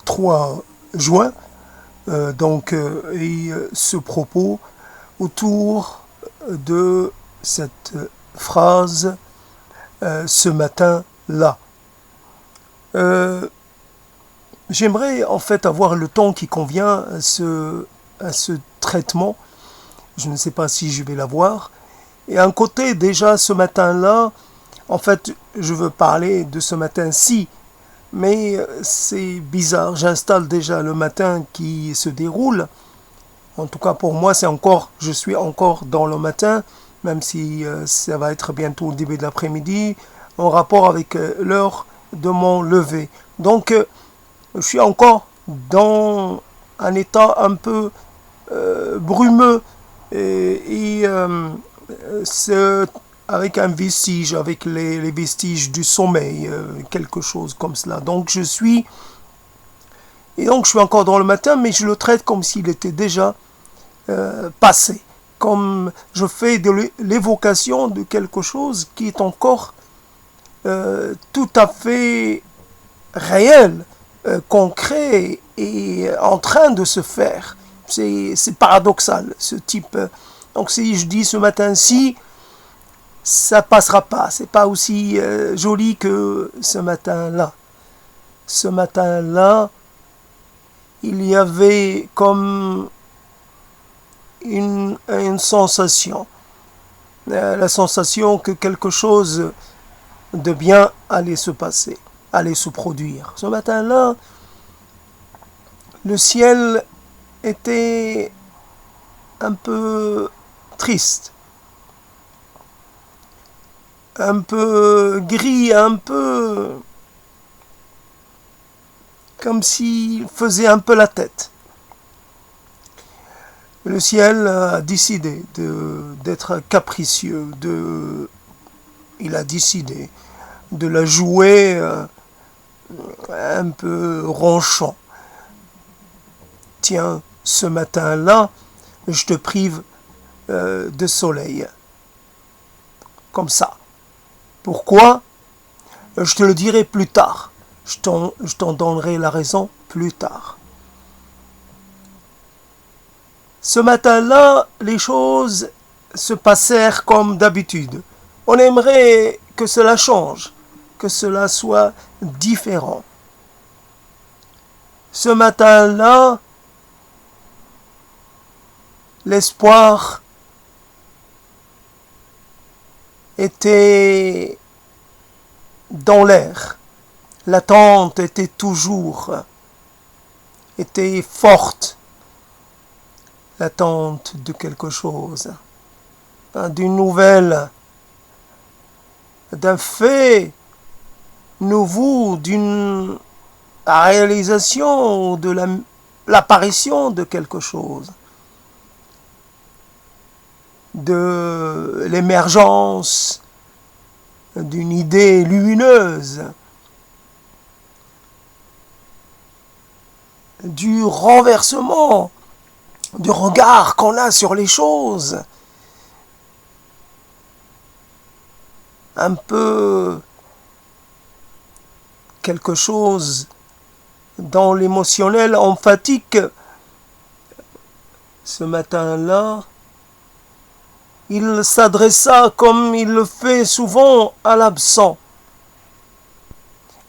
3 juin, et ce propos autour de cette phrase ce matin-là. J'aimerais en fait avoir le temps qui convient à ce traitement. Je ne sais pas si je vais l'avoir. Et un côté, déjà, ce matin-là, en fait, je veux parler de ce matin-ci, mais c'est bizarre. J'installe déjà le matin qui se déroule. En tout cas, pour moi, je suis encore dans le matin, même si ça va être bientôt le début de l'après-midi, en rapport avec l'heure de mon lever. Donc, je suis encore dans un état un peu brumeux et avec un vestige, avec les vestiges du sommeil, quelque chose comme cela. Donc je suis encore dans le matin, mais je le traite comme s'il était déjà passé. Comme je fais de l'évocation de quelque chose qui est encore tout à fait réel, concret et en train de se faire. C'est paradoxal, ce type. Donc si je dis ce matin-ci, ça passera pas. C'est pas aussi joli que ce matin-là. Ce matin-là, il y avait comme une sensation. La sensation que quelque chose de bien allait se passer, allait se produire. Ce matin-là, le ciel était un peu triste, un peu gris, un peu comme s'il faisait un peu la tête. Le ciel a décidé d'être capricieux, il a décidé de la jouer un peu ronchon. Tiens, ce matin-là, je te prive de soleil. Comme ça. Pourquoi? Je te le dirai plus tard. Je t'en donnerai la raison plus tard. Ce matin-là, les choses se passèrent comme d'habitude. On aimerait que cela change, que cela soit différent. Ce matin-là, l'espoir était dans l'air. L'attente était forte. L'attente de quelque chose, d'une nouvelle, d'un fait nouveau, d'une réalisation, de l'apparition de quelque chose, de l'émergence d'une idée lumineuse, du renversement du regard qu'on a sur les choses, un peu quelque chose dans l'émotionnel emphatique. Ce matin-là, il s'adressa comme il le fait souvent à l'absent.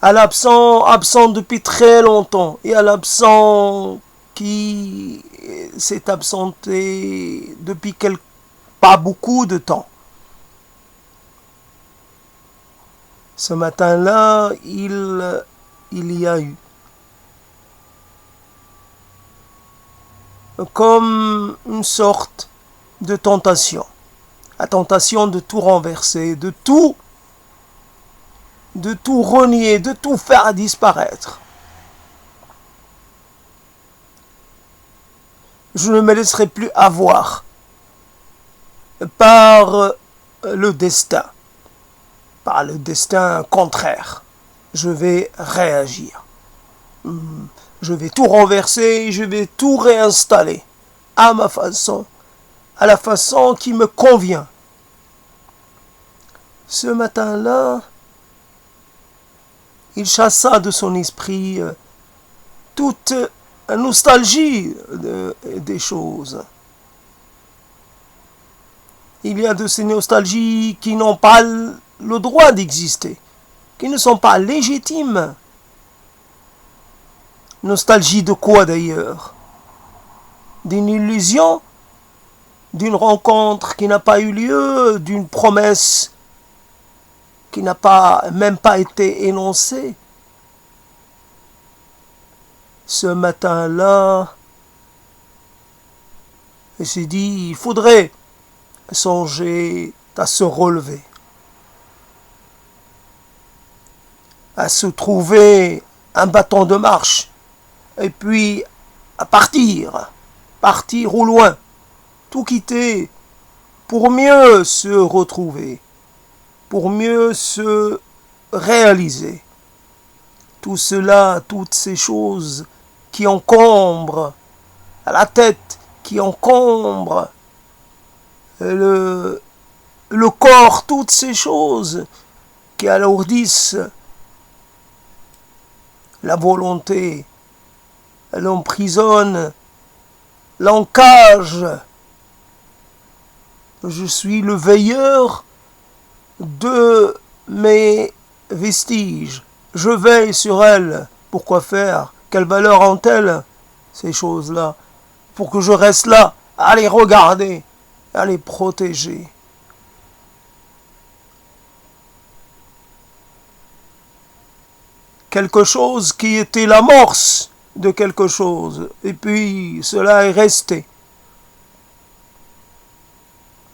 À l'absent, absent depuis très longtemps, et à l'absent qui s'est absenté depuis pas beaucoup de temps. Ce matin-là, il y a eu comme une sorte de tentation. La tentation de tout renverser, de tout renier, de tout faire disparaître. Je ne me laisserai plus avoir par le destin contraire. Je vais réagir. Je vais tout renverser, je vais tout réinstaller à ma façon, à la façon qui me convient. Ce matin-là, il chassa de son esprit toute nostalgie des choses. Il y a de ces nostalgies qui n'ont pas le droit d'exister, qui ne sont pas légitimes. Nostalgie de quoi d'ailleurs? D'une illusion? D'une rencontre qui n'a pas eu lieu? D'une promesse qui n'a même pas été énoncée? Ce matin-là, je s'est dit, il faudrait songer à se relever, à se trouver un bâton de marche, et puis à partir au loin, tout quitter pour mieux se retrouver, pour mieux se réaliser. Tout cela, toutes ces choses qui encombrent à la tête, qui encombrent le corps, toutes ces choses qui alourdissent la volonté, l'emprisonnent, l'encagent. Je suis le veilleur de mes vestiges. Je veille sur elles. Pourquoi faire? Quelle valeur ont-elles, ces choses-là? Pour que je reste là, à les regarder, à les protéger. Quelque chose qui était l'amorce de quelque chose, et puis cela est resté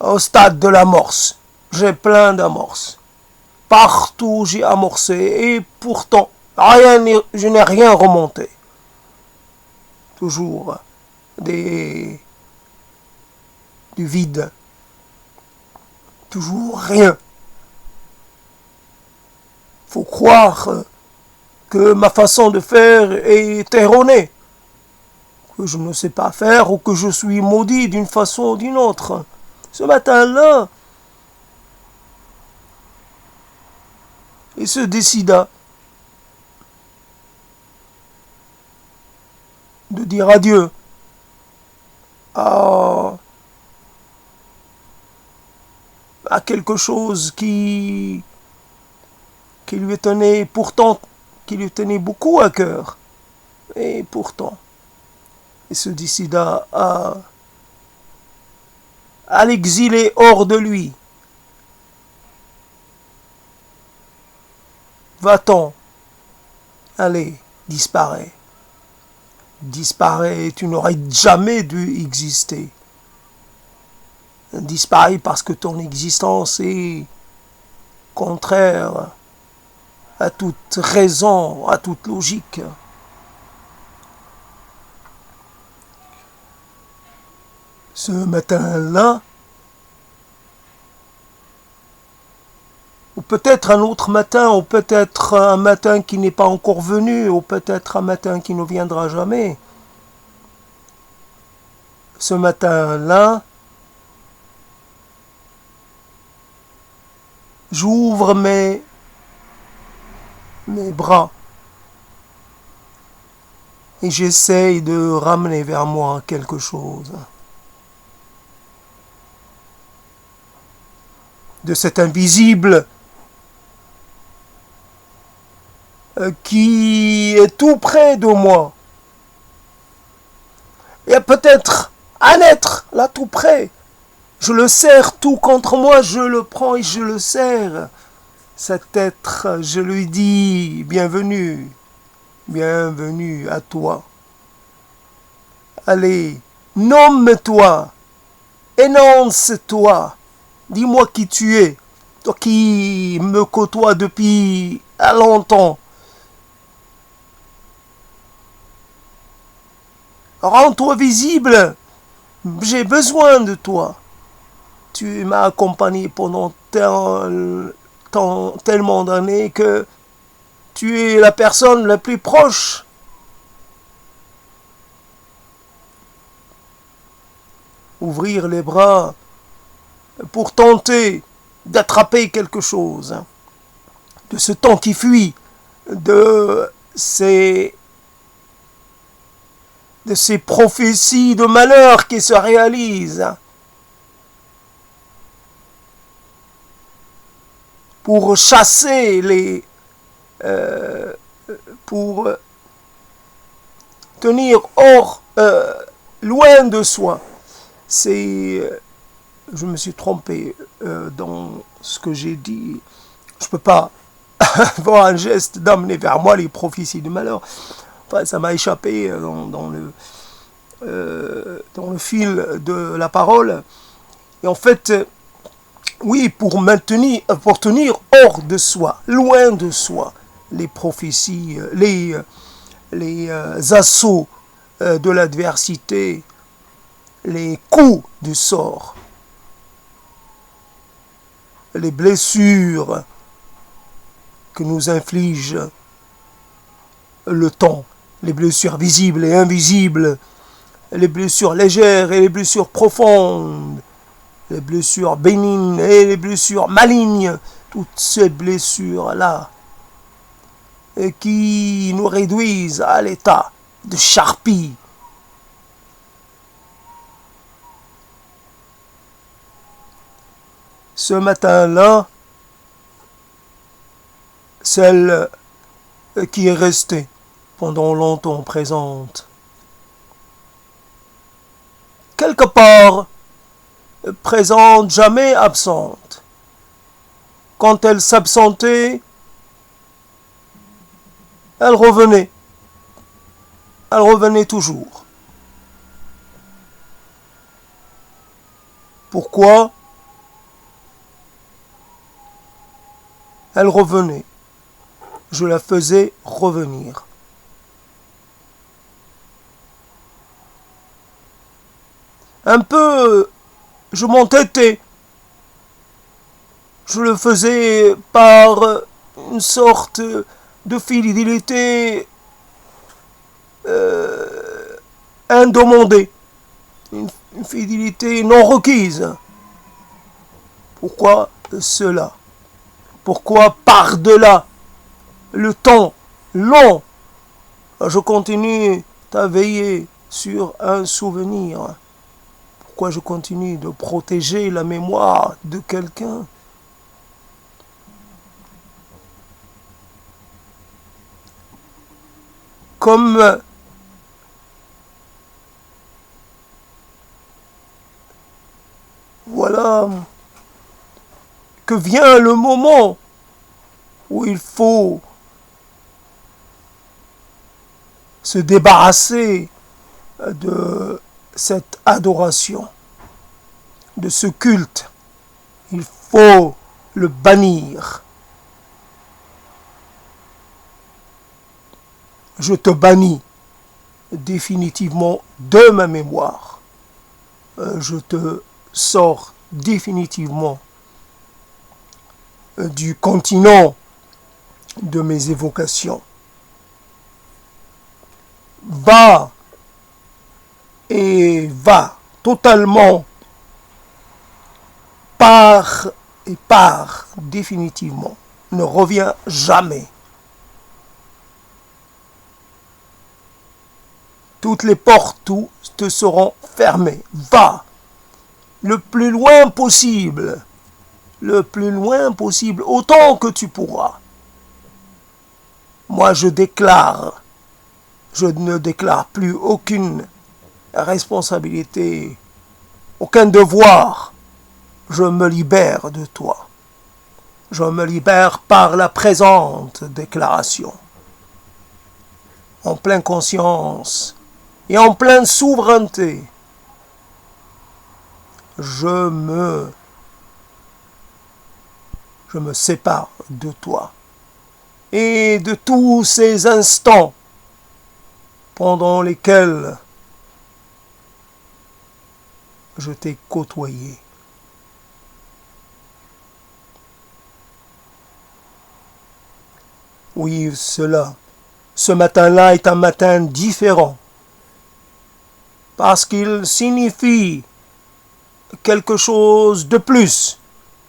au stade de l'amorce. J'ai plein d'amorces. Partout j'ai amorcé, et pourtant, je n'ai rien remonté. Toujours du vide. Toujours rien. Faut croire que ma façon de faire est erronée, que je ne sais pas faire ou que je suis maudit d'une façon ou d'une autre. Ce matin-là, il se décida de dire adieu à quelque chose qui lui tenait pourtant, qui lui tenait beaucoup à cœur. Et pourtant, il se décida à l'exiler hors de lui. Va-t'en, allez, disparaît. Disparaît, tu n'aurais jamais dû exister. Disparaît parce que ton existence est contraire à toute raison, à toute logique. Ce matin-là, ou peut-être un autre matin, ou peut-être un matin qui n'est pas encore venu, ou peut-être un matin qui ne viendra jamais. Ce matin-là, j'ouvre mes bras et j'essaye de ramener vers moi quelque chose. De cet invisible qui est tout près de moi. Il y a peut-être un être là tout près. Je le serre tout contre moi, je le prends et je le serre. Cet être, je lui dis, bienvenue, bienvenue à toi. Allez, nomme-toi, énonce-toi, dis-moi qui tu es, toi qui me côtoies depuis longtemps. Rends-toi visible, j'ai besoin de toi. Tu m'as accompagné pendant tellement d'années que tu es la personne la plus proche. Ouvrir les bras pour tenter d'attraper quelque chose, de ce temps qui fuit, de ces de ces prophéties de malheur qui se réalisent, pour chasser pour tenir loin de soi. Je me suis trompé dans ce que j'ai dit. Je ne peux pas avoir un geste d'amener vers moi les prophéties du malheur. Enfin, ça m'a échappé dans le fil de la parole. Et en fait, oui, pour tenir hors de soi, loin de soi, les prophéties, les assauts de l'adversité, les coups du sort, les blessures que nous inflige le temps, les blessures visibles et invisibles, les blessures légères et les blessures profondes, les blessures bénignes et les blessures malignes, toutes ces blessures-là qui nous réduisent à l'état de charpie. Ce matin-là, celle qui est restée pendant longtemps présente, quelque part présente, jamais absente. Quand elle s'absentait, elle revenait. Elle revenait toujours. Pourquoi? Elle revenait. Je la faisais revenir. Un peu, je m'entêtais. Je le faisais par une sorte de fidélité indemandée, une fidélité non requise. Pourquoi cela? Pourquoi par-delà le temps long, je continue à veiller sur un souvenir? Pourquoi je continue de protéger la mémoire de quelqu'un? Comme voilà que vient le moment où il faut se débarrasser de cette adoration, de ce culte. Il faut le bannir. Je te bannis définitivement de ma mémoire. Je te sors définitivement du continent de mes évocations. Va totalement, part définitivement, ne reviens jamais. Toutes les portes te seront fermées. Va le plus loin possible, autant que tu pourras. Moi, je ne déclare plus aucune responsabilité, aucun devoir. Je me libère de toi. Je me libère par la présente déclaration. En pleine conscience et en pleine souveraineté, je me sépare de toi et de tous ces instants pendant lesquels je t'ai côtoyé. Oui, ce matin-là est un matin différent, parce qu'il signifie quelque chose de plus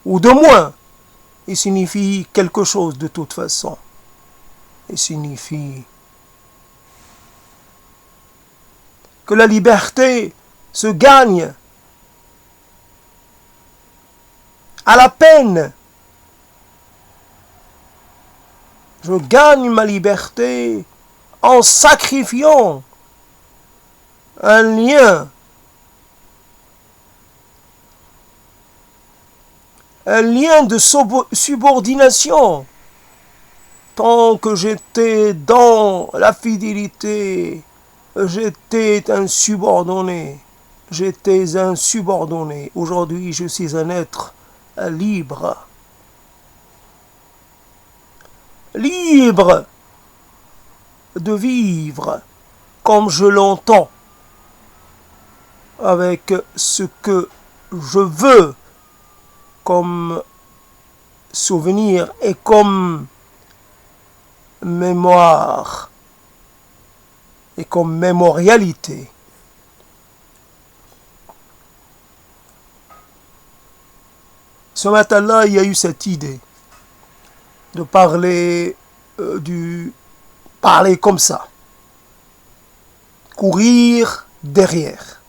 ou de moins. Il signifie quelque chose de toute façon. Il signifie que la liberté se gagne à la peine. Je gagne ma liberté en sacrifiant un lien, de subordination. Tant que j'étais dans la fidélité, j'étais un subordonné. J'étais un subordonné. Aujourd'hui, je suis un être libre. Libre de vivre comme je l'entends, avec ce que je veux comme souvenir et comme mémoire et comme mémorialité. Ce matin-là, il y a eu cette idée de parler parler comme ça. Courir derrière.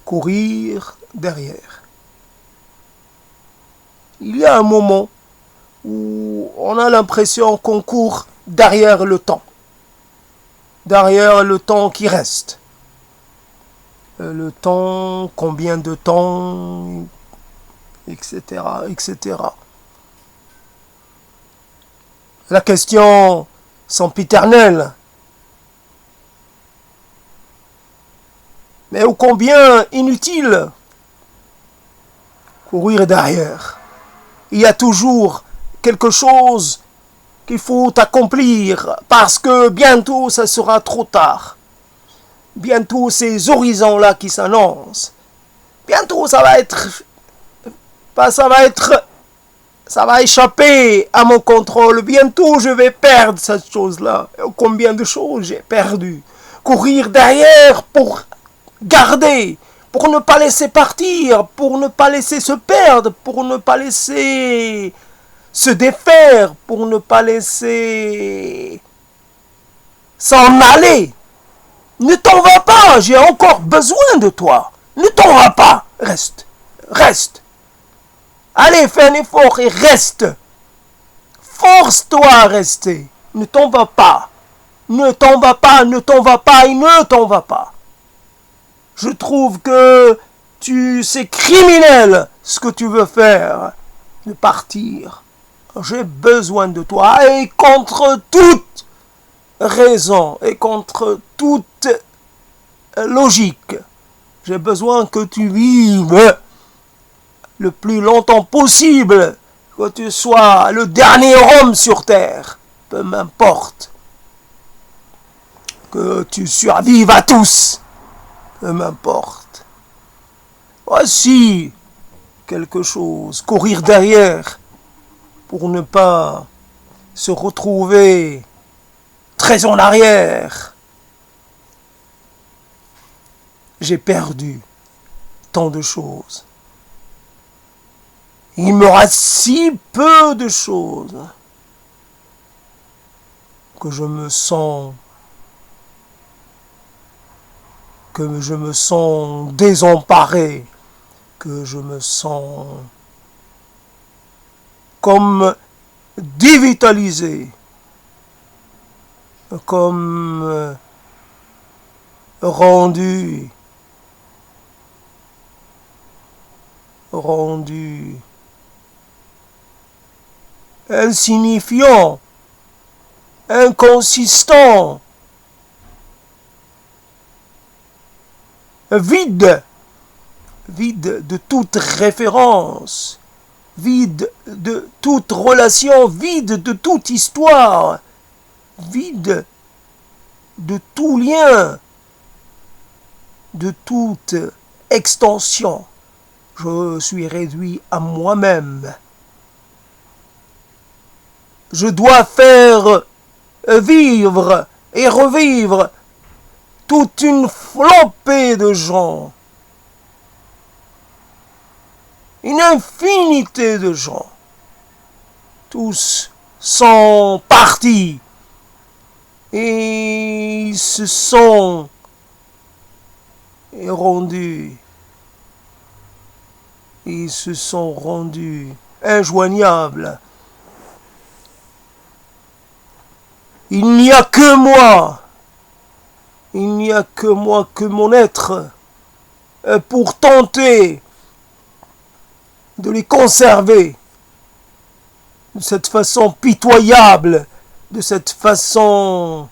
Courir derrière. Il y a un moment où on a l'impression qu'on court derrière le temps. Derrière le temps qui reste. Le temps, combien de temps, etc., etc. La question sempiternelle. Mais ô combien inutile courir derrière. Il y a toujours quelque chose qu'il faut accomplir parce que bientôt ça sera trop tard. Bientôt ces horizons-là qui s'annoncent. Bientôt ça va échapper à mon contrôle. Bientôt je vais perdre cette chose-là. Combien de choses j'ai perdu. Courir derrière pour garder, pour ne pas laisser partir, pour ne pas laisser se perdre, pour ne pas laisser se défaire, pour ne pas laisser s'en aller. Ne t'en vas pas, j'ai encore besoin de toi. Ne t'en vas pas, reste, reste. Allez, fais un effort et reste. Force-toi à rester. Ne t'en vas pas. Ne t'en vas pas, ne t'en vas pas et ne t'en vas pas. Je trouve que c'est criminel ce que tu veux faire. De partir. J'ai besoin de toi. Et contre toute raison et contre toute logique, j'ai besoin que tu vives le plus longtemps possible, que tu sois le dernier homme sur terre, peu m'importe, que tu survives à tous, peu m'importe. Voici quelque chose, courir derrière pour ne pas se retrouver très en arrière. J'ai perdu tant de choses. Il me reste si peu de choses que je me sens désemparé, que je me sens comme dévitalisé, comme rendu insignifiant, inconsistant, vide de toute référence, vide de toute relation, vide de toute histoire, vide de tout lien, de toute extension. Je suis réduit à moi-même. Je dois faire vivre et revivre toute une flopée de gens. Une infinité de gens. Tous sont partis. Et ils se sont est rendu. Ils se sont rendus injoignables. Il n'y a que moi. Il n'y a que moi, que mon être, pour tenter de les conserver de cette façon pitoyable, de cette façon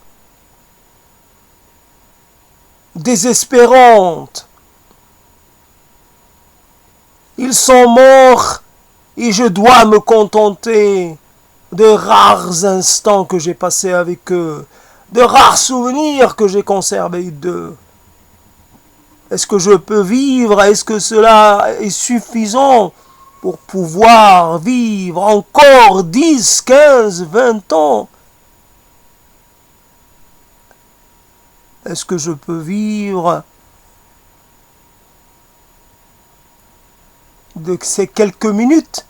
désespérante. Ils sont morts et je dois me contenter de rares instants que j'ai passés avec eux, de rares souvenirs que j'ai conservés d'eux. Est-ce que je peux vivre? Est-ce que cela est suffisant pour pouvoir vivre encore 10, 15, 20 ans? Est-ce que je peux vivre de ces quelques minutes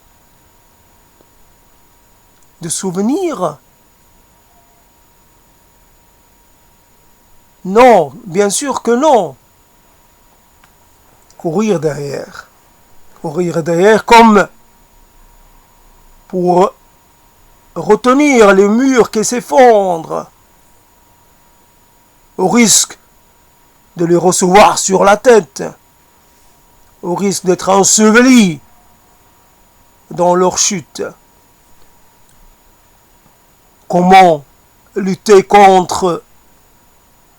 de souvenirs? Non, bien sûr que non. Courir derrière comme pour retenir les murs qui s'effondrent, au risque de les recevoir sur la tête, au risque d'être ensevelis dans leur chute. Comment lutter contre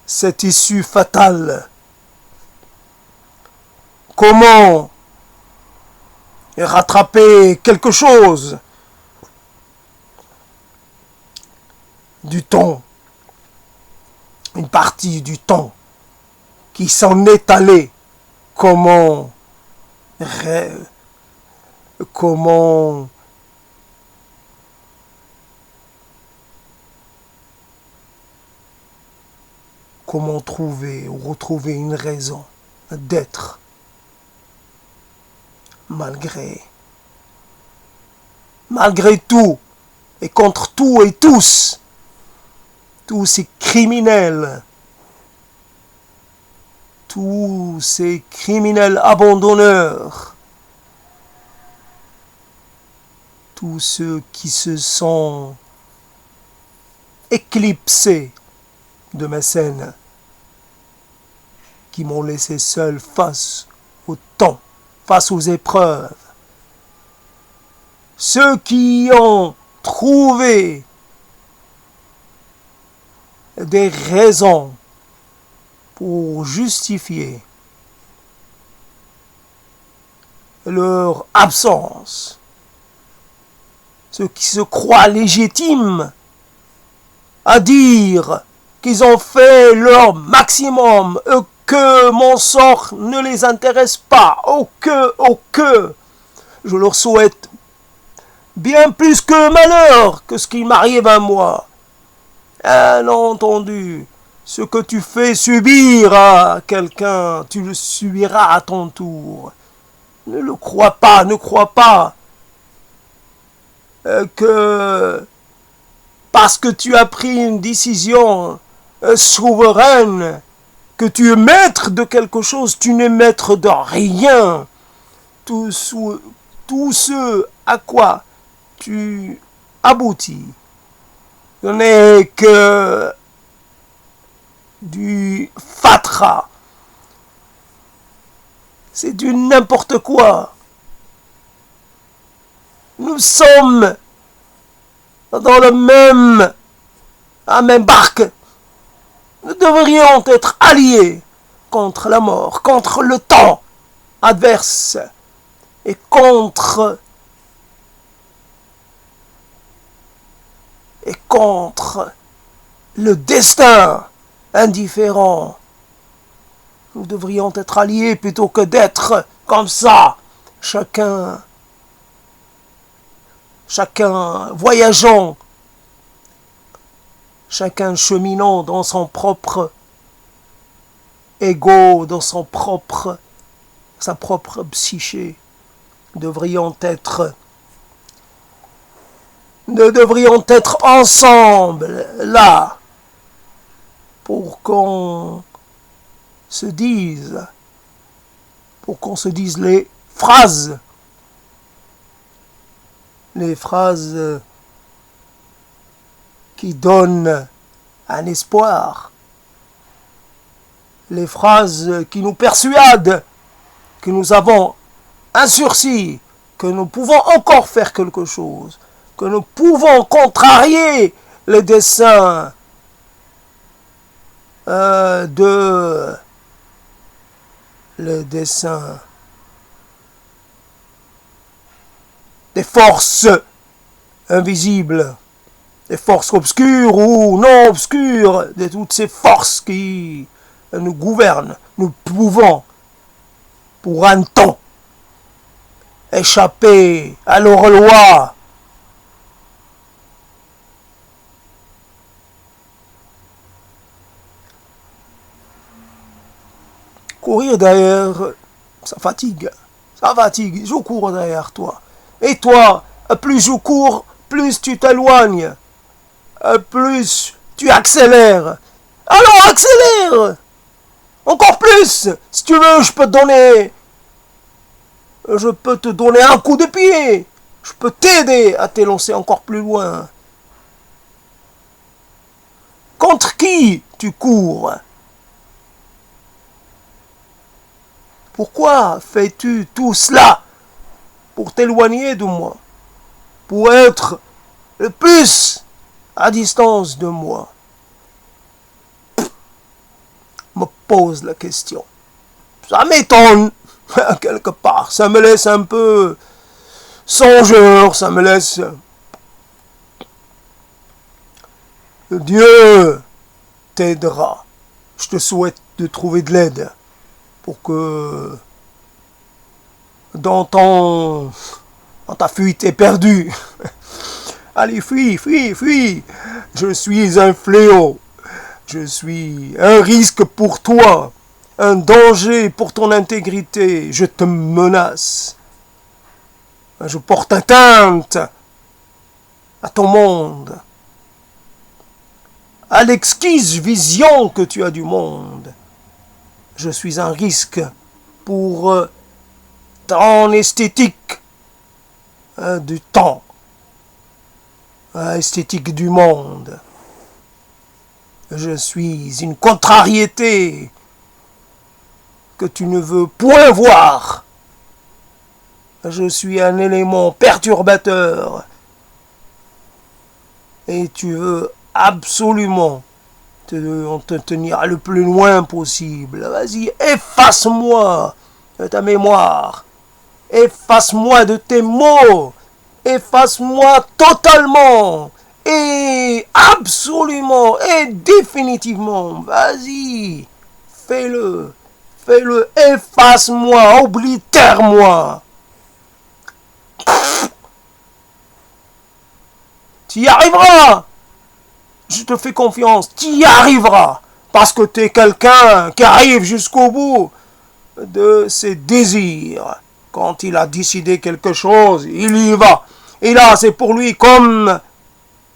cette issue fatale? Comment rattraper quelque chose du temps, une partie du temps qui s'en est allé? Comment trouver ou retrouver une raison d'être malgré tout et contre tout et tous ces criminels, tous ces criminels abandonneurs, tous ceux qui se sont éclipsés de ma scène, qui m'ont laissé seul face au temps, face aux épreuves. Ceux qui ont trouvé des raisons pour justifier leur absence. Ceux qui se croient légitimes à dire qu'ils ont fait leur maximum, que mon sort ne les intéresse pas, que je leur souhaite bien plus que malheur que ce qui m'arrive à moi. Bien entendu, ce que tu fais subir à quelqu'un, tu le subiras à ton tour. Ne crois pas que parce que tu as pris une décision souveraine, que tu es maître de quelque chose, tu n'es maître de rien. Tout ce à quoi tu aboutis, ce n'est que du fatras. C'est du n'importe quoi. Nous sommes dans la même barque. Nous devrions être alliés contre la mort, contre le temps adverse et contre le destin indifférent. Nous devrions être alliés plutôt que d'être comme ça, chacun voyageant, chacun cheminant dans son propre ego, dans sa propre psyché. Nous devrions être ensemble là pour qu'on se dise pour qu'on se dise les phrases qui donnent un espoir, les phrases qui nous persuadent que nous avons un sursis, que nous pouvons encore faire quelque chose, que nous pouvons contrarier les desseins des forces invisibles, des forces obscures ou non obscures, de toutes ces forces qui nous gouvernent. Nous pouvons, pour un temps, échapper à leur loi. Courir derrière, ça fatigue. Je cours derrière toi. Et toi, plus je cours, plus tu t'éloignes. Plus tu accélères. Alors accélère. Encore plus. Si tu veux, je peux te donner un coup de pied. Je peux t'aider à t'élancer encore plus loin. Contre qui tu cours? Pourquoi fais-tu tout cela? Pour t'éloigner de moi, pour être le plus à distance de moi. Me pose la question. Ça m'étonne, quelque part. Ça me laisse un peu songeur, ça me laisse... Dieu t'aidera. Je te souhaite de trouver de l'aide pour que dans ta fuite éperdue. Allez, fuis. Je suis un fléau. Je suis un risque pour toi. Un danger pour ton intégrité. Je te menace. Je porte atteinte à ton monde. À l'exquise vision que tu as du monde. Je suis un risque pour ton esthétique du temps, esthétique du monde. Je suis une contrariété que tu ne veux point voir. Je suis un élément perturbateur et tu veux absolument te tenir le plus loin possible. Vas-y, efface-moi de ta mémoire. Efface-moi de tes mots. Efface-moi totalement. Et absolument. Et définitivement. Vas-y. Fais-le. Fais-le. Efface-moi. Oblitère-moi. Tu y arriveras. Je te fais confiance. Tu y arriveras. Parce que tu es quelqu'un qui arrive jusqu'au bout de ses désirs. Quand il a décidé quelque chose, il y va. Et là, c'est pour lui comme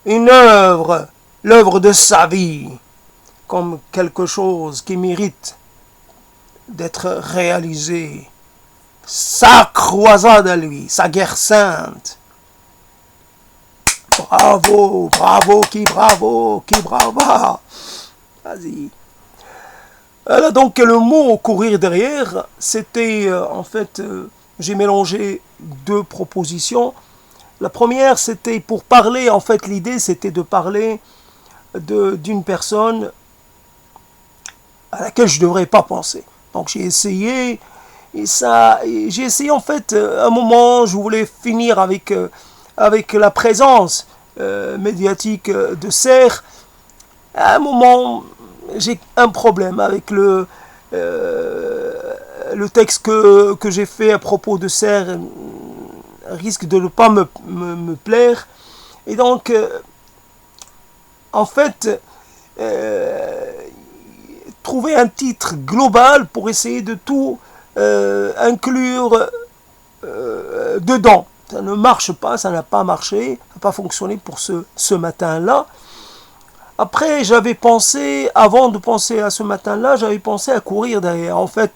une œuvre, l'œuvre de sa vie, comme quelque chose qui mérite d'être réalisé. Sa croisade à lui, sa guerre sainte. Bravo, qui brava. Vas-y. Là, donc le mot courir derrière, c'était en fait, j'ai mélangé deux propositions. La première, c'était pour parler, en fait l'idée c'était de parler d'une personne à laquelle je ne devrais pas penser. Donc j'ai essayé, en fait, à un moment, je voulais finir avec la présence médiatique de Serre. À un moment, j'ai un problème avec le texte que j'ai fait à propos de Serre risque de ne pas me plaire. Et donc, en fait, trouver un titre global pour essayer de tout inclure dedans. Ça ne marche pas, ça n'a pas marché, ça n'a pas fonctionné pour ce matin-là. Après, j'avais pensé, avant de penser à ce matin-là, j'avais pensé à courir derrière. En fait,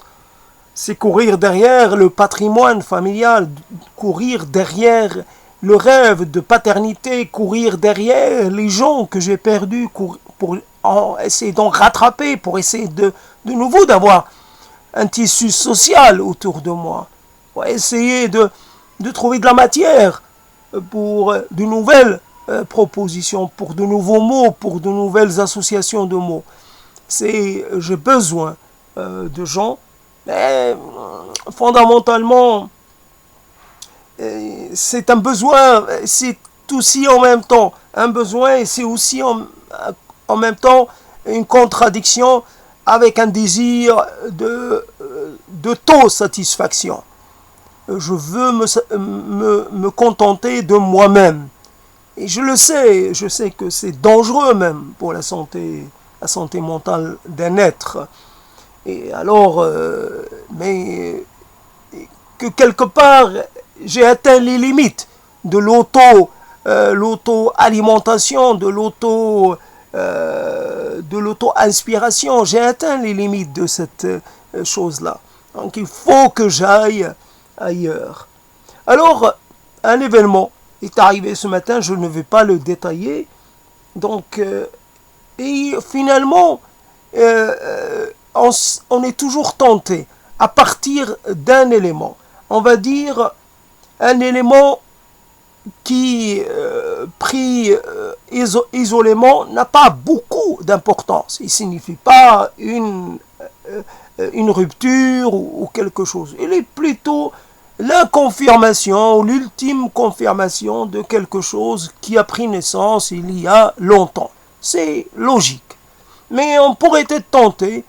c'est courir derrière le patrimoine familial, courir derrière le rêve de paternité, courir derrière les gens que j'ai perdus pour essayer d'en rattraper, pour essayer de nouveau d'avoir un tissu social autour de moi, pour essayer de trouver de la matière pour de nouvelles propositions, pour de nouveaux mots, pour de nouvelles associations de mots. J'ai besoin de gens, mais fondamentalement, c'est un besoin, c'est aussi en même temps un besoin et c'est aussi en même temps une contradiction avec un désir d'auto-satisfaction. Je veux me contenter de moi-même. Et je sais que c'est dangereux même pour la santé mentale d'un être. Et alors, mais que quelque part, j'ai atteint les limites de l'auto-alimentation, de l'auto-inspiration. J'ai atteint les limites de cette chose-là. Donc il faut que j'aille ailleurs. Alors, un événement est arrivé ce matin, je ne vais pas le détailler. Donc, et finalement, on est toujours tenté à partir d'un élément. On va dire un élément qui, pris isolément, n'a pas beaucoup d'importance. Il ne signifie pas une rupture ou quelque chose. Il est plutôt la confirmation, l'ultime confirmation de quelque chose qui a pris naissance il y a longtemps. C'est logique. Mais on pourrait être tenté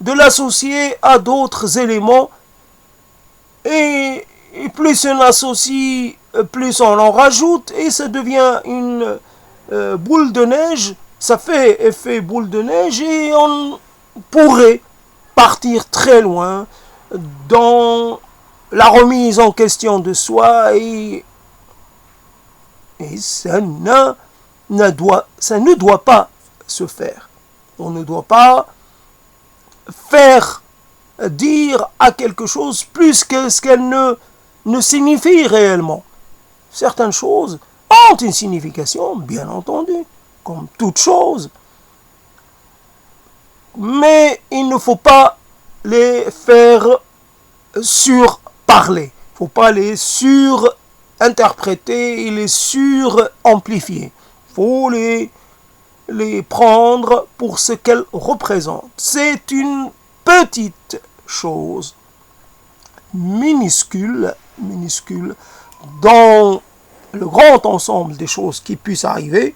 de l'associer à d'autres éléments et plus on associe, plus on en rajoute et ça devient une boule de neige, ça fait effet boule de neige et on pourrait partir très loin dans la remise en question de soi et ça ne doit pas se faire. On ne doit pas faire dire à quelque chose plus que ce qu'elle ne signifie réellement. Certaines choses ont une signification, bien entendu, comme toute chose. Mais il ne faut pas les faire surparler. Il ne faut pas les surinterpréter et les suramplifier. Il faut les prendre pour ce qu'elles représentent. C'est une petite chose, minuscule, dans le grand ensemble des choses qui puissent arriver.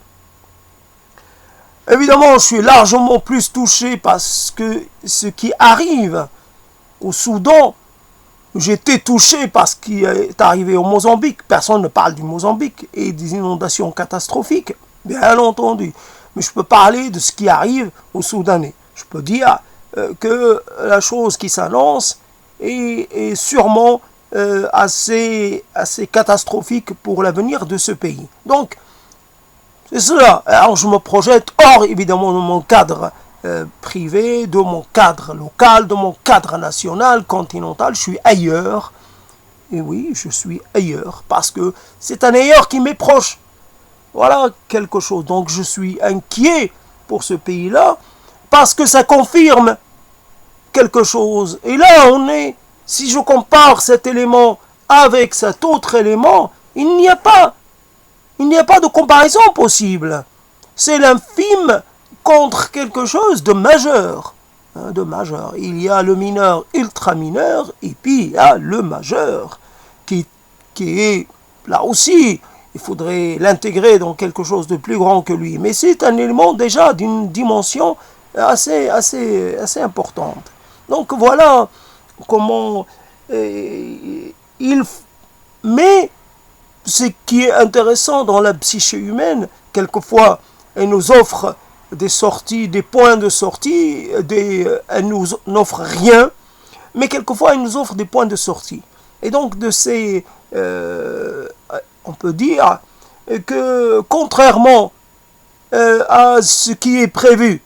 Évidemment, je suis largement plus touché parce que ce qui arrive au Soudan, j'étais touché par ce qui est arrivé au Mozambique. Personne ne parle du Mozambique et des inondations catastrophiques, bien entendu. Mais je peux parler de ce qui arrive aux Soudanais. Je peux dire que la chose qui s'annonce est sûrement assez catastrophique pour l'avenir de ce pays. Donc, c'est cela. Alors, je me projette hors, évidemment, de mon cadre privé, de mon cadre local, de mon cadre national, continental. Je suis ailleurs. Et oui, je suis ailleurs. Parce que c'est un ailleurs qui m'est proche. Voilà quelque chose. Donc, je suis inquiet pour ce pays-là. Parce que ça confirme quelque chose. Et là, si je compare cet élément avec cet autre élément, il n'y a pas de comparaison possible. C'est l'infime contre quelque chose de majeur. Il y a le mineur ultra mineur et puis il y a le majeur qui est là aussi. Il faudrait l'intégrer dans quelque chose de plus grand que lui. Mais c'est un élément déjà d'une dimension assez importante. Donc voilà comment mais ce qui est intéressant dans la psyché humaine, quelquefois, elle nous offre des sorties, des points de sortie, elle nous n'offre rien, mais quelquefois elle nous offre des points de sortie. Et donc on peut dire que contrairement à ce qui est prévu,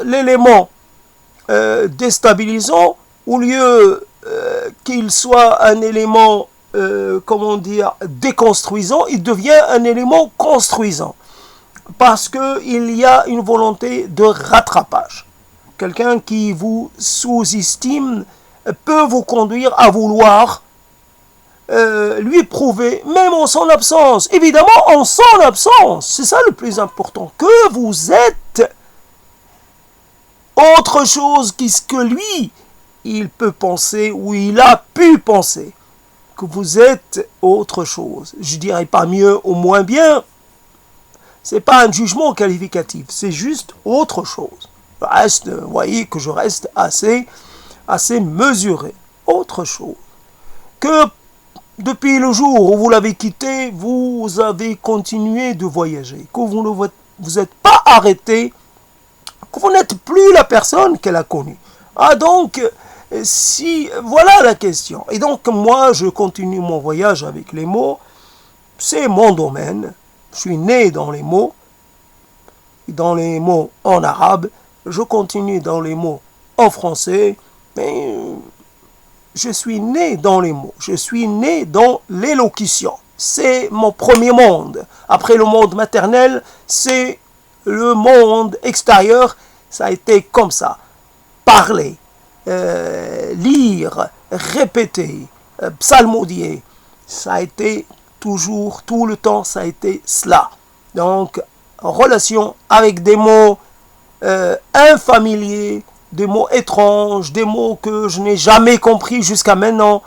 l'élément déstabilisant au lieu qu'il soit un élément, comment dire, déconstruisant, il devient un élément construisant. Parce qu'il y a une volonté de rattrapage. Quelqu'un qui vous sous-estime peut vous conduire à vouloir lui prouver, même en son absence, évidemment en son absence, c'est ça le plus important, que vous êtes autre chose que ce que lui, il peut penser ou il a pu penser, que vous êtes autre chose. Je dirais pas mieux ou moins bien, c'est pas un jugement qualificatif, c'est juste autre chose. Reste, vous voyez que je reste assez mesuré. Autre chose. Que depuis le jour où vous l'avez quitté, vous avez continué de voyager. Que vous ne vous êtes pas arrêté. Que vous n'êtes plus la personne qu'elle a connue. Ah donc, si, voilà la question. Et donc moi, je continue mon voyage avec les mots. C'est mon domaine. Je suis né dans les mots en arabe. Je continue dans les mots en français, mais je suis né dans les mots, je suis né dans l'élocution. C'est mon premier monde. Après le monde maternel, c'est le monde extérieur. Ça a été comme ça. Parler, lire, répéter, psalmodier. Ça a été toujours, tout le temps, ça a été cela. Donc, en relation avec des mots infamiliers, des mots étranges, des mots que je n'ai jamais compris jusqu'à maintenant,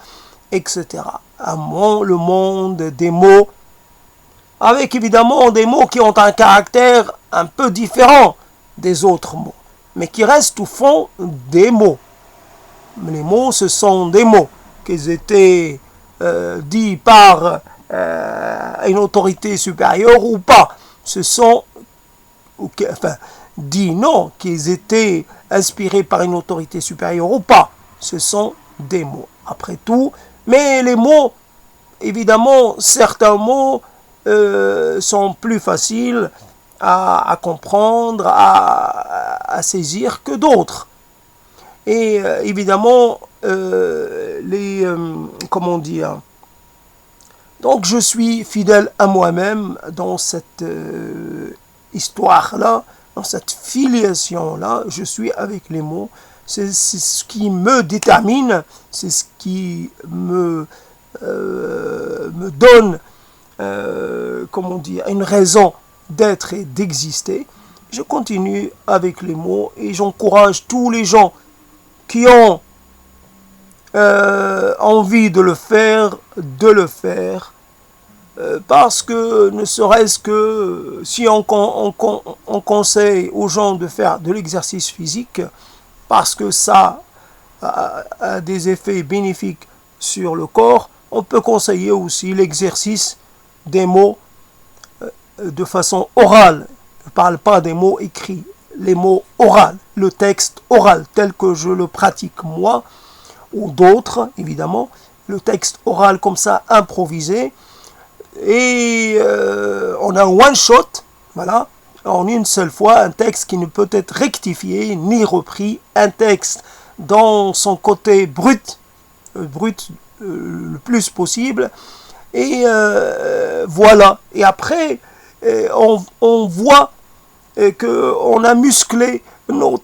etc. Le monde des mots, avec évidemment des mots qui ont un caractère un peu différent des autres mots, mais qui restent au fond des mots. Les mots, ce sont des mots, qu'ils étaient dits par une autorité supérieure ou pas. Ce sont, dit non, qu'ils étaient inspirés par une autorité supérieure ou pas. Ce sont des mots, après tout. Mais les mots, évidemment, certains mots sont plus faciles à comprendre, à saisir que d'autres. Et évidemment, comment dire, donc je suis fidèle à moi-même dans cette histoire-là, dans cette filiation-là, je suis avec les mots. C'est ce qui me détermine, c'est ce qui me donne, comment dire, une raison d'être et d'exister. Je continue avec les mots et j'encourage tous les gens qui ont envie de le faire, parce que ne serait-ce que si on conseille aux gens de faire de l'exercice physique, parce que ça a des effets bénéfiques sur le corps, on peut conseiller aussi l'exercice des mots de façon orale. Je ne parle pas des mots écrits, les mots oraux, le texte oral tel que je le pratique moi, ou d'autres évidemment, le texte oral comme ça improvisé, et on a one shot, voilà, en une seule fois, un texte qui ne peut être rectifié ni repris, un texte dans son côté brut le plus possible, et voilà, et après on voit qu'on a musclé on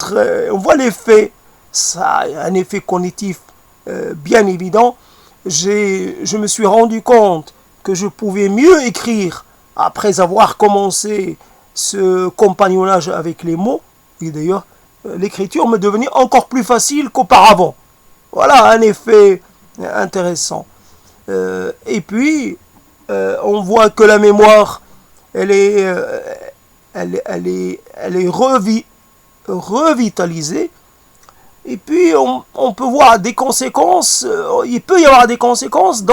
voit l'effet, ça a un effet cognitif bien évident. Je me suis rendu compte que je pouvais mieux écrire après avoir commencé ce compagnonnage avec les mots, et d'ailleurs l'écriture me devenait encore plus facile qu'auparavant. Voilà un effet intéressant. Et puis on voit que la mémoire elle est revitalisée. Et puis on peut voir des conséquences, il peut y avoir des conséquences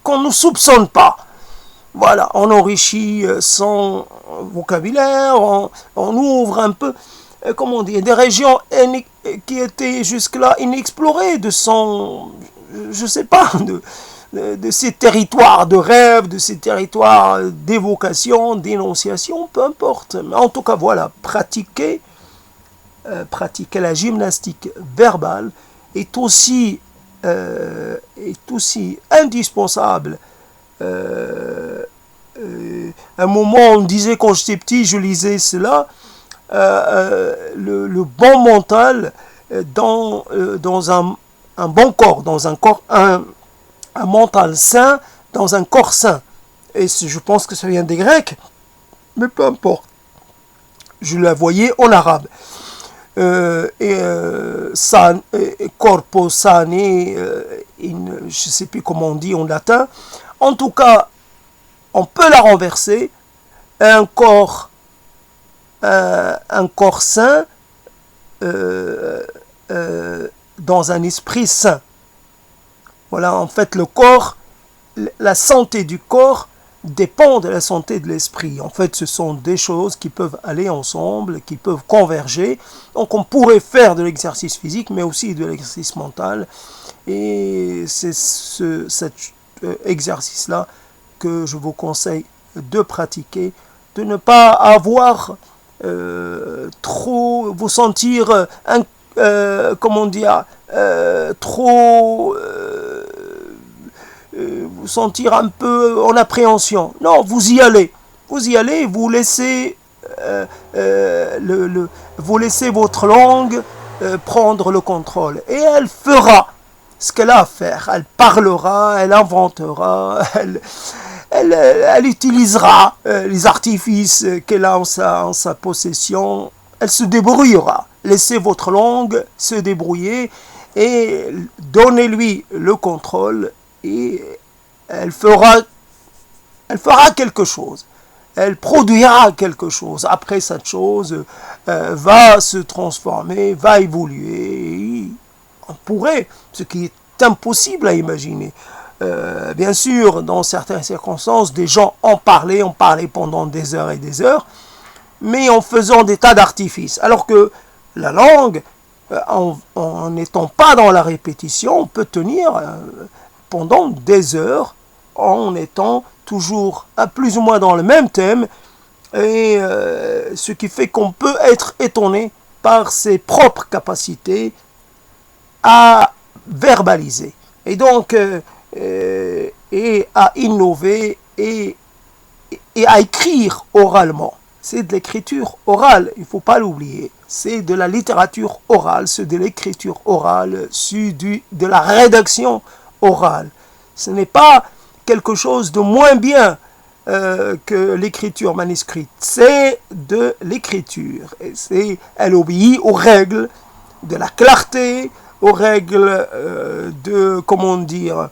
qu'on ne soupçonne pas. Voilà, on enrichit son vocabulaire, on ouvre un peu, comment dire, des régions qui étaient jusque-là inexplorées de son, je sais pas, de ces territoires de rêve, de ces territoires d'évocation, d'énonciation, peu importe. Mais en tout cas, voilà, pratiquer la gymnastique verbale est aussi indispensable. Un moment, on me disait quand j'étais petit, je lisais cela, le bon mental dans un bon corps, dans un mental sain, dans un corps sain. Et je pense que ça vient des Grecs, mais peu importe. Je la voyais en arabe. Corpo sane, je ne sais plus comment on dit en latin. En tout cas, on peut la renverser. Un corps sain dans un esprit sain. Voilà, en fait, le corps, la santé du corps dépend de la santé de l'esprit. En fait, ce sont des choses qui peuvent aller ensemble, qui peuvent converger. Donc, on pourrait faire de l'exercice physique, mais aussi de l'exercice mental. Et c'est cet exercice-là que je vous conseille de pratiquer, de ne pas avoir trop, vous sentir, comment dire, trop... vous sentir un peu en appréhension. Non, vous y allez, vous laissez vous laissez votre langue prendre le contrôle, et elle fera ce qu'elle a à faire. Elle parlera, elle inventera, elle utilisera les artifices qu'elle a en sa possession. Elle se débrouillera. Laissez votre langue se débrouiller et donnez-lui le contrôle, et elle fera quelque chose. Elle produira quelque chose. Après, cette chose va se transformer, va évoluer. On pourrait, ce qui est impossible à imaginer. Bien sûr, dans certaines circonstances, des gens ont parlé pendant des heures et des heures, mais en faisant des tas d'artifices. Alors que la langue, en n'étant pas dans la répétition, on peut tenir pendant des heures, en étant toujours à plus ou moins dans le même thème, et ce qui fait qu'on peut être étonné par ses propres capacités à verbaliser, et donc et à innover, et à écrire oralement. C'est de l'écriture orale, il ne faut pas l'oublier. C'est de la littérature orale, c'est de l'écriture orale, c'est de la rédaction orale. Ce n'est pas quelque chose de moins bien que l'écriture manuscrite. C'est de l'écriture. Et elle obéit aux règles de la clarté, aux règles de, comment dire,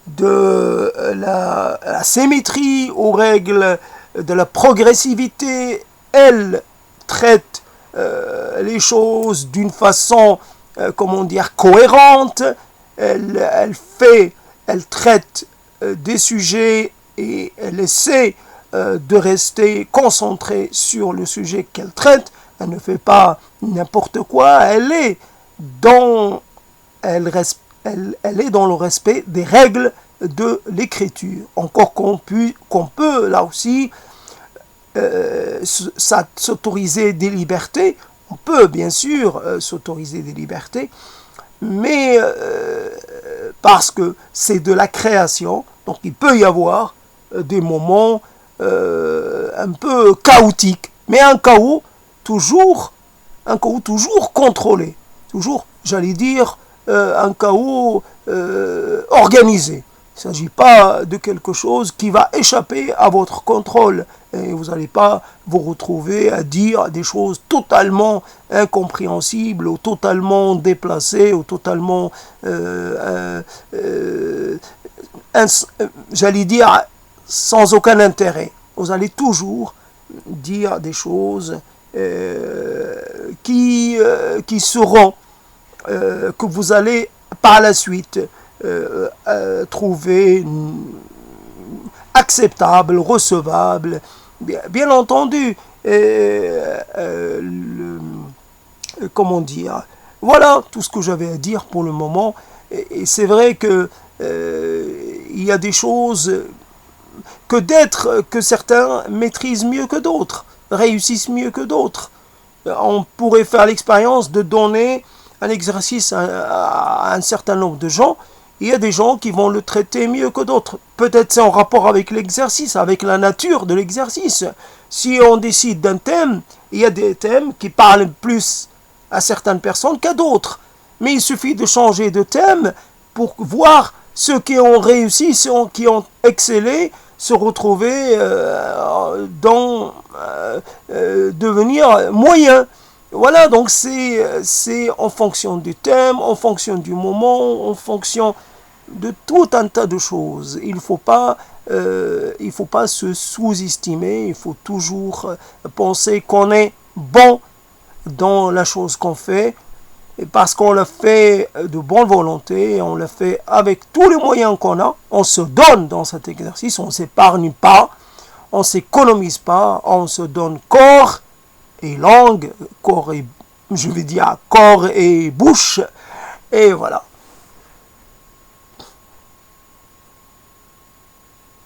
de la symétrie, aux règles de la progressivité. Elle traite les choses d'une façon, comment dire, cohérente. Elle traite des sujets, et elle essaie de rester concentrée sur le sujet qu'elle traite. Elle ne fait pas n'importe quoi. Elle est dans le respect des règles de l'écriture. Encore qu'on peut là aussi s'autoriser des libertés. On peut bien sûr s'autoriser des libertés, mais parce que c'est de la création, donc il peut y avoir des moments un peu chaotiques, mais un chaos toujours contrôlé, toujours, j'allais dire, un chaos organisé. Il ne s'agit pas de quelque chose qui va échapper à votre contrôle. Et vous n'allez pas vous retrouver à dire des choses totalement incompréhensibles, ou totalement déplacées, ou totalement, j'allais dire, sans aucun intérêt. Vous allez toujours dire des choses qui seront, que vous allez par la suite trouver acceptable, recevable, bien entendu. Comment dire, voilà tout ce que j'avais à dire pour le moment. Et c'est vrai que il y a des choses que certains maîtrisent mieux que d'autres, réussissent mieux que d'autres. On pourrait faire l'expérience de donner un exercice à un certain nombre de gens, il y a des gens qui vont le traiter mieux que d'autres. Peut-être c'est en rapport avec l'exercice, avec la nature de l'exercice. Si on décide d'un thème, il y a des thèmes qui parlent plus à certaines personnes qu'à d'autres. Mais il suffit de changer de thème pour voir ceux qui ont réussi, ceux qui ont excellé, se retrouver devenir moyens. Voilà, donc c'est en fonction du thème, en fonction du moment, en fonction de tout un tas de choses. Il faut pas se sous-estimer, il faut toujours penser qu'on est bon dans la chose qu'on fait, et parce qu'on le fait de bonne volonté, on le fait avec tous les moyens qu'on a, on se donne dans cet exercice, on ne s'épargne pas, on ne s'économise pas, on se donne corps et langue, corps et, je vais dire corps et bouche, et voilà.